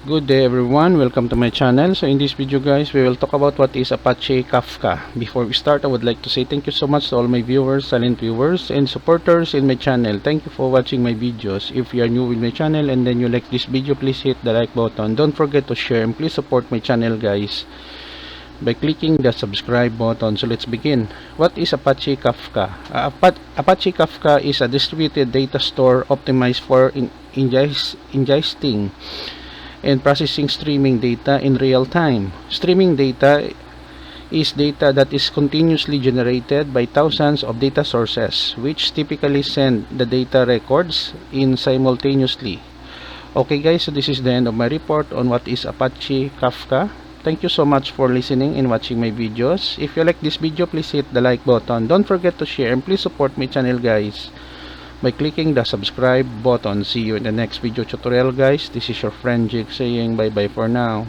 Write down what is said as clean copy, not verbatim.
Good day everyone, welcome to my channel. So in this video guys, we will talk about what is Apache Kafka. Before we start, I would like to say thank you so much to all my viewers, silent viewers, and supporters in my channel. Thank you for watching my videos. If you are new with my channel and then you like this video, please hit the like button. Don't forget to share and please support my channel guys by clicking the subscribe button. So let's begin. What is Apache Kafka? Apache Kafka is a distributed data store optimized for ingesting and processing streaming data in real time. Streaming data is data that is continuously generated by thousands of data sources, which typically send the data records in simultaneously. Okay guys, so this is the end of my report on what is Apache Kafka. Thank you so much for listening and watching my videos. If you like this video, please hit the like button. Don't forget to share and please support my channel guys by clicking the subscribe button. See you in the next video tutorial guys. This is your friend Jake saying bye bye for now.